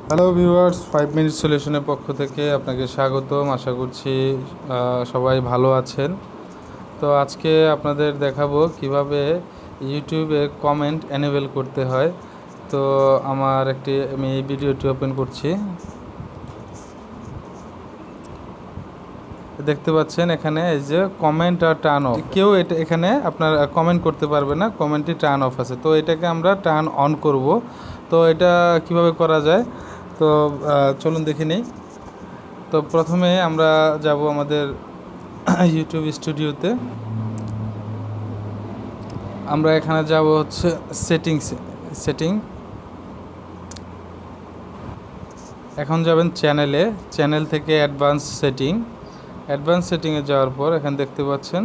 Hello viewers, 5 minute সলিউশনের পক্ষ থেকে আপনাকে স্বাগতম। আশা করছি সবাই ভালো আছেন। তো আজকে আপনাদের দেখাবো কিভাবে ইউটিউবে কমেন্ট এনেবল করতে হয়। তো আমি এই ভিডিওটি ওপেন করছি। দেখতে পাচ্ছেন এখানে এই যে কমেন্ট আর টার্ন অফ, কেউ এখানে আপনার কমেন্ট করতে পারবে না, কমেন্টটি টার্ন অফ আছে। তো এটাকে আমরা টার্ন অন করব। তো এটা কিভাবে করা যায়, তো চলুন দেখে নিই। তো প্রথমে আমরা যাব আমাদের ইউটিউব স্টুডিওতে। আমরা এখানে যাব হচ্ছে সেটিং। এখন যাবেন চ্যানেল থেকে অ্যাডভান্স সেটিংয়ে যাওয়ার পর এখানে দেখতে পাচ্ছেন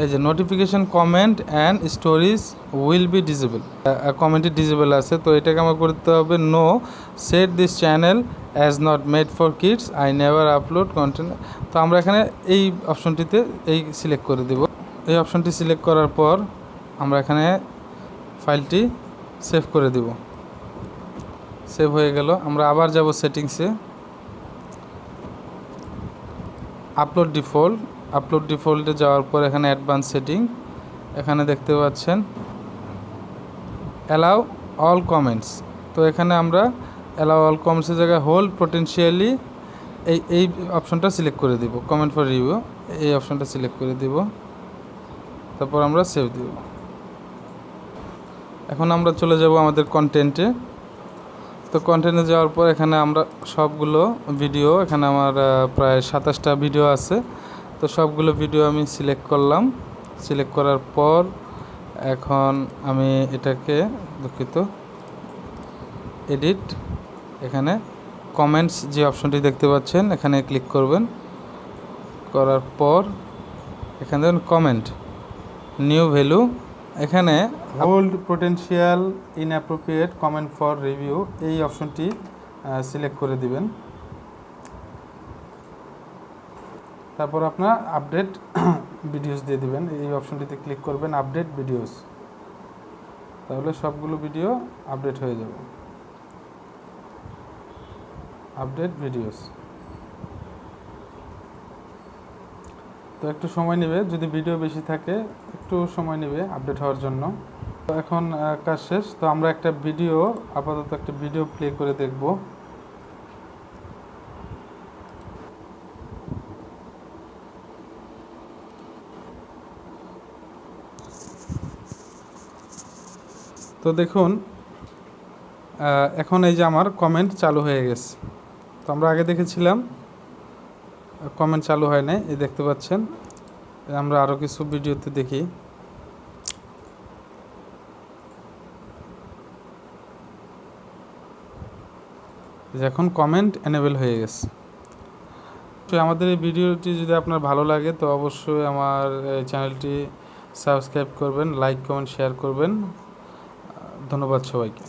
এই যে notification comment and stories will be disable. কমেন্টটি ডিজেবল আছে, তো এটাকে আমার করতে হবে no, set this channel as not made for kids, I never upload content. তো আমরা এখানে এই অপশনটিতে সিলেক্ট করে দেব। এই অপশনটি সিলেক্ট করার পর আমরা এখানে ফাইলটি সেভ করে দেব। সেভ হয়ে গেল। আমরা আবার যাব সেটিংসে, আপলোড ডিফল্টে যাওয়ার পর এখানে অ্যাডভান্স সেটিং, এখানে দেখতে পাচ্ছেন অ্যালাউ অল কমেন্টস। তো এখানে আমরা অ্যালাউ অল কমেন্টসের জায়গায় হোল্ড পোটেনশিয়ালি এই অপশনটা সিলেক্ট করে দিব। কমেন্ট ফর রিভিউ এই অপশনটা সিলেক্ট করে দিব, তারপর আমরা সেভ দিব। এখন আমরা চলে যাব আমাদের কন্টেন্টে। তো কন্টেন্টে যাওয়ার পর এখানে আমরা সবগুলো ভিডিও, এখানে আমার প্রায় 27টা ভিডিও আছে। তো সবগুলো ভিডিও আমি সিলেক্ট করলাম। সিলেক্ট করার পর এখন আমি এটাকে এডিট, এখানে কমেন্টস যে অপশনটি দেখতে পাচ্ছেন এখানে ক্লিক করবেন। করার পর এখানে দেখুন কমেন্ট নিউ ভ্যালু, এখানে hold potential inappropriate comment for review এই অপশনটি সিলেক্ট করে দিবেন। তারপর আপনার আপডেট ভিডিওস দিয়ে দিবেন। এই অপশনটিতে ক্লিক করবেন আপডেট ভিডিওস, তাহলে সবগুলো ভিডিও আপডেট হয়ে যাবে। আপডেট ভিডিওস, তো একটু সময় নেবে, যদি ভিডিও বেশি থাকে একটু সময় নেবে আপডেট হওয়ার জন্য। তো এখন কাজ শেষ। তো আমরা আপাতত একটা ভিডিও প্লে করে দেখব। তো দেখুন এখন এই যে আমার কমেন্ট চালু হয়ে গেছে। তো আমরা আগে দেখেছিলাম কমেন্ট চালু হয় নাই, এই দেখতে পাচ্ছেন। আমরা আরও কিছু ভিডিওতে দেখি। এখন কমেন্ট এনেবল হয়ে গেছে। তো আমাদের এই ভিডিওটি যদি আপনার ভালো লাগে তো অবশ্যই আমার চ্যানেলটি সাবস্ক্রাইব করবেন, লাইক কমেন্ট শেয়ার করবেন। ধন্যবাদ সবাইকে।